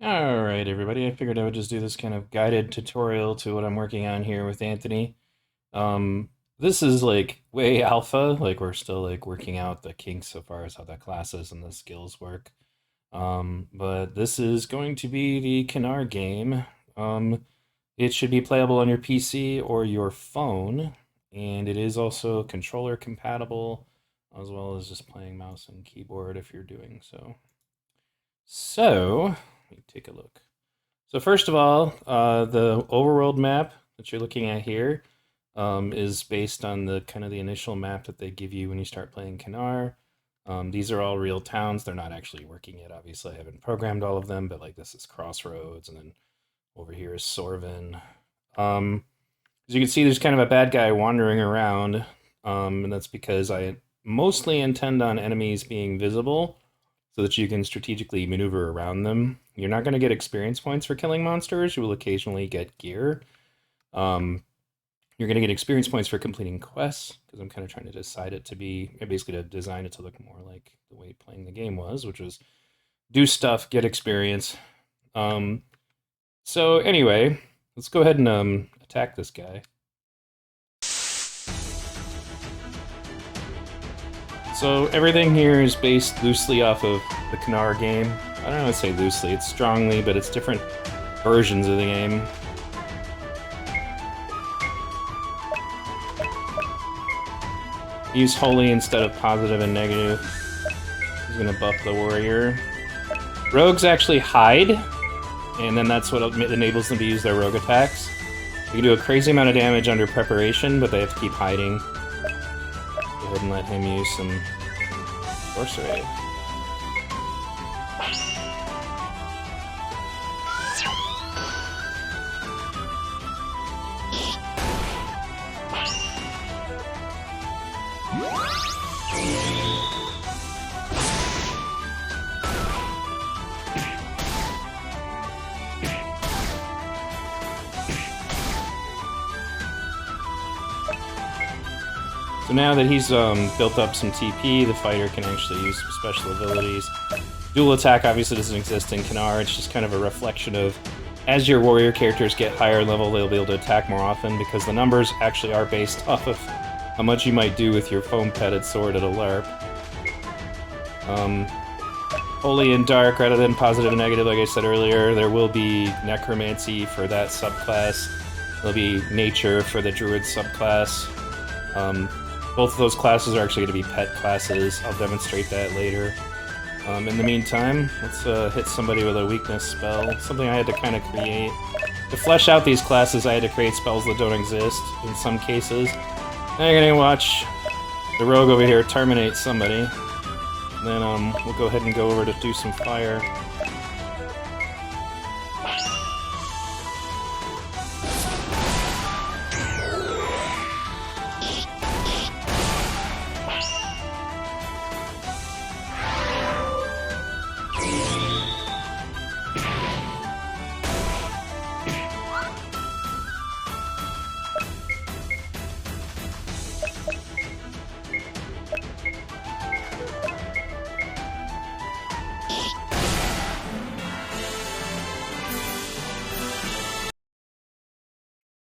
Alright, everybody, I figured I would just do this kind of guided tutorial to what I'm working on here with Anthony. This is like way alpha, like we're still like working out the kinks so far as how the classes and the skills work. But this is going to be the KANAR game. It should be playable on your PC or your phone, and it is also controller compatible, as well as just playing mouse and keyboard if you're doing so. So, let me take a look. So first of all, the overworld map that you're looking at here is based on the kind of the initial map that they give you when you start playing KANAR. These are all real towns. They're not actually working yet. Obviously, I haven't programmed all of them, but like this is Crossroads, and then over here is Sorvin. As you can see, there's kind of a bad guy wandering around, and that's because I mostly intend on enemies being visible so that you can strategically maneuver around them. You're not going to get experience points for killing monsters. You will occasionally get gear. You're going to get experience points for completing quests, because I'm kind of trying to decide it to be, basically to design it to look more like the way playing the game was, which was do stuff, get experience. So anyway, let's go ahead and attack this guy. So everything here is based loosely off of the KANAR game. I don't know how to say loosely, it's strongly, but it's different versions of the game. Use holy instead of positive and negative. He's gonna buff the warrior. Rogues actually hide, and then that's what enables them to use their rogue attacks. You can do a crazy amount of damage under preparation, but they have to keep hiding. Go ahead and let him use some sorcery. So now that he's built up some TP, the fighter can actually use some special abilities. Dual attack obviously doesn't exist in KANAR, it's just kind of a reflection of as your warrior characters get higher level, they'll be able to attack more often, because the numbers actually are based off of how much you might do with your foam-petted sword at a LARP. Holy and dark rather than positive and negative, like I said earlier. There will be necromancy for that subclass. There'll be nature for the druid subclass. Both of those classes are actually going to be pet classes. I'll demonstrate that later. In the meantime, let's hit somebody with a weakness spell. Something I had to kind of create. To flesh out these classes, I had to create spells that don't exist in some cases. Now you're going to watch the rogue over here terminate somebody. And then we'll go ahead and go over to do some fire.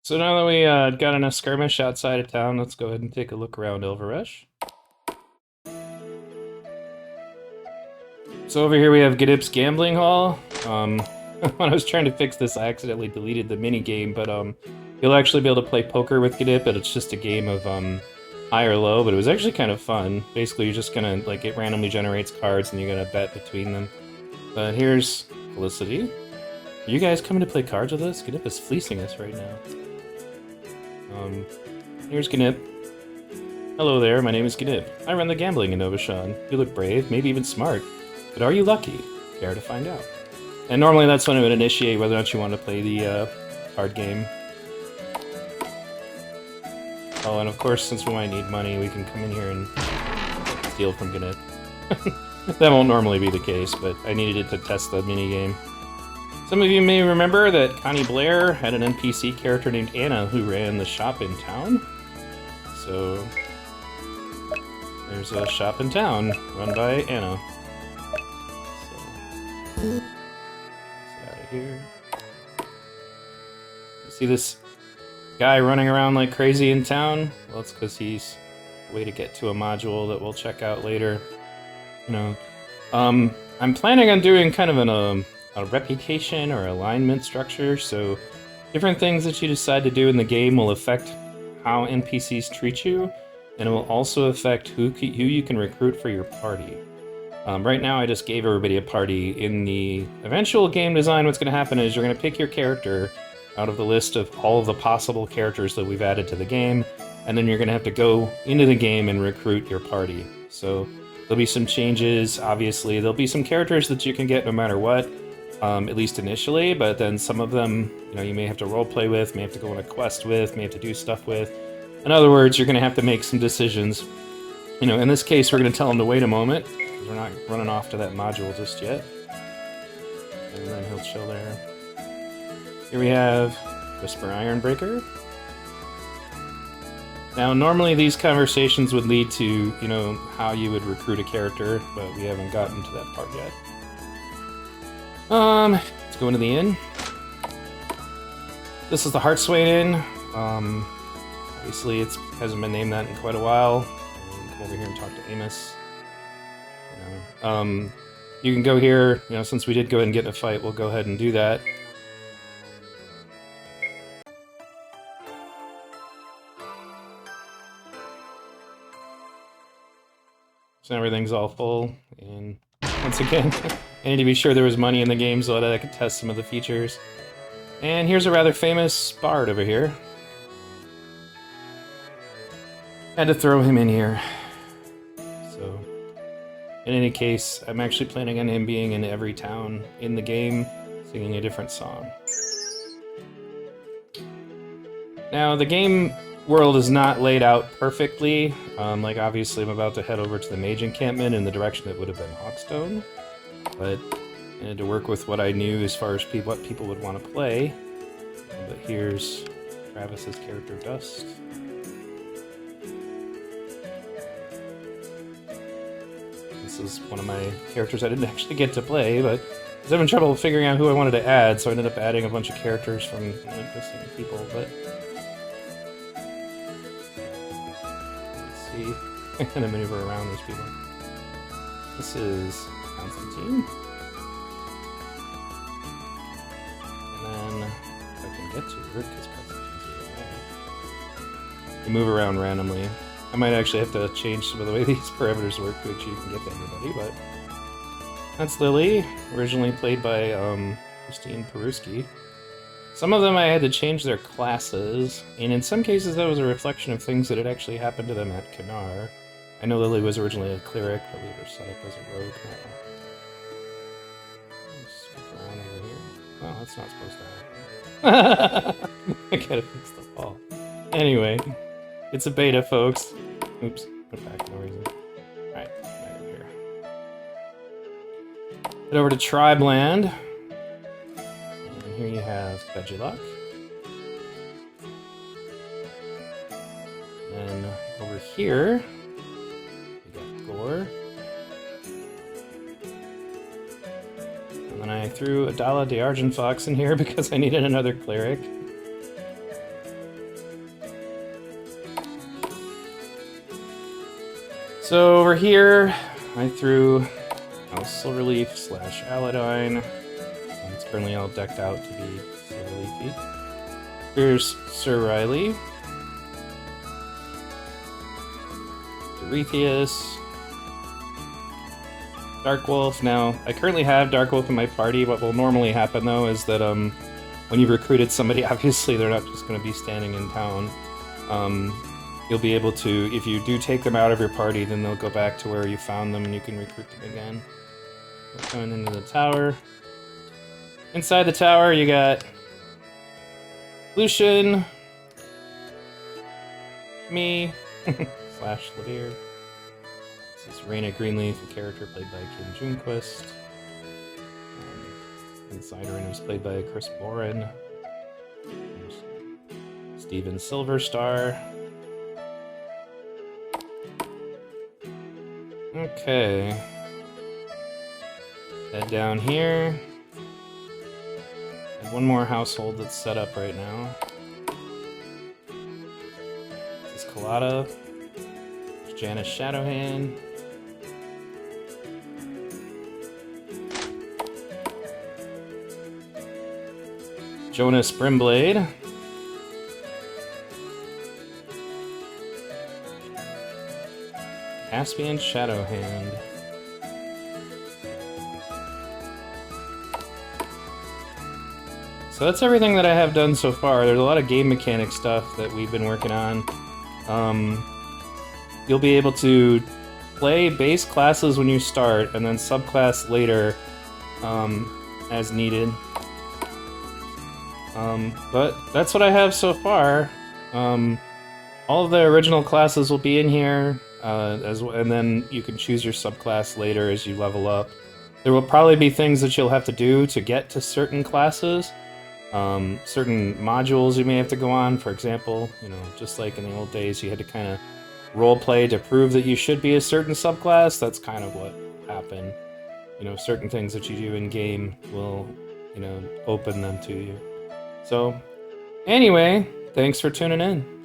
So now that we got enough skirmish outside of town, let's go ahead and take a look around Elvaresh. So over here we have Gidip's Gambling Hall. When I was trying to fix this, I accidentally deleted the mini game, but you'll actually be able to play poker with Gidip, but it's just a game of high or low, but it was actually kind of fun. Basically, you're just gonna, like, it randomly generates cards and you're gonna bet between them. But here's Felicity. Are you guys coming to play cards with us? Gidip is fleecing us right now. Here's Gnip. Hello there, my name is Gnip. I run the gambling in Novashan. You look brave, maybe even smart. But are you lucky? Care to find out. And normally that's when it would initiate whether or not you want to play the card game. Oh, and of course, since we might need money, we can come in here and steal from Gnip. That won't normally be the case, but I needed it to test the minigame. Some of you may remember that Connie Blair had an NPC character named Anna who ran the shop in town. So there's a shop in town run by Anna. So here. You see this guy running around like crazy in town? Well, it's because he's a way to get to a module that we'll check out later. You know, I'm planning on doing kind of a reputation or alignment structure, so different things that you decide to do in the game will affect how NPCs treat you, and it will also affect who you can recruit for your party. Right now I just gave everybody a party. In the eventual game design, what's going to happen is you're going to pick your character out of the list of all of the possible characters that we've added to the game, and then you're going to have to go into the game and recruit your party. So there'll be some changes, obviously. There'll be some characters that you can get no matter what, at least initially, but then some of them, you know, you may have to roleplay with, may have to go on a quest with, may have to do stuff with. In other words, you're going to have to make some decisions. You know, in this case, we're going to tell them to wait a moment, because we're not running off to that module just yet. And then he'll chill there. Here we have Whisper Ironbreaker. Now, normally these conversations would lead to, you know, how you would recruit a character, but we haven't gotten to that part yet. Let's go into the inn. This is the Heartswain Inn. Obviously, it hasn't been named that in quite a while. Come over here and talk to Amos. You know, you can go here. You know, since we did go ahead and get in a fight, we'll go ahead and do that. So everything's all full, and once again, I need to be sure there was money in the game so that I could test some of the features. And here's a rather famous bard over here. Had to throw him in here. So, in any case, I'm actually planning on him being in every town in the game, singing a different song. Now, the game world is not laid out perfectly. Like, obviously, I'm about to head over to the mage encampment in the direction that would have been Hawkstone, but I had to work with what I knew as far as what people would want to play. But here's Travis's character, Dust. This is one of my characters I didn't actually get to play, but I was having trouble figuring out who I wanted to add, so I ended up adding a bunch of characters from interesting people, but I'm gonna maneuver around these people. This is Constantine. And then, if I can get to her, because Constantine's here now. You move around randomly. I might actually have to change some of the way these parameters work to make sure you can get to everybody, but that's Lily, originally played by Christine Peruski. Some of them I had to change their classes, and in some cases that was a reflection of things that had actually happened to them at KANAR. I know Lily was originally a cleric, but we were set up as a rogue now. Switch around over here. Well, that's not supposed to happen. I gotta fix the wall. Anyway, it's a beta, folks. Oops, put back no reason. Alright, right over here. Head over to Tribeland. Here you have Vegilok. And over here, we got Gore. And then I threw Adala the Argent Fox in here because I needed another cleric. So over here, I threw House Silverleaf / Aladine. It's currently all decked out to be Silverleafy. Here's Sir Riley. Durethius. Darkwolf. Now, I currently have Darkwolf in my party. What will normally happen, though, is that when you've recruited somebody, obviously they're not just going to be standing in town. You'll be able to, if you do take them out of your party, then they'll go back to where you found them and you can recruit them again. Going into the tower. Inside the tower, you got Lucian, me, / Levere. This is Raina Greenleaf, a character played by Kim Junquist. Insiderin was played by Chris Boren. Steven Silverstar. Okay. Head down here. one more household that's set up right now. This is Colada. There's Janice Shadowhand. Jonas Brimblade. Caspian Shadowhand. So that's everything that I have done so far. There's a lot of game mechanic stuff that we've been working on. You'll be able to play base classes when you start, and then subclass later as needed. But that's what I have so far. All of the original classes will be in here, and then you can choose your subclass later as you level up. There will probably be things that you'll have to do to get to certain classes. Certain modules you may have to go on. For example, you know, just like in the old days, you had to kind of roleplay to prove that you should be a certain subclass. That's kind of what happened. You know, certain things that you do in game will, you know, open them to you. So, anyway, thanks for tuning in.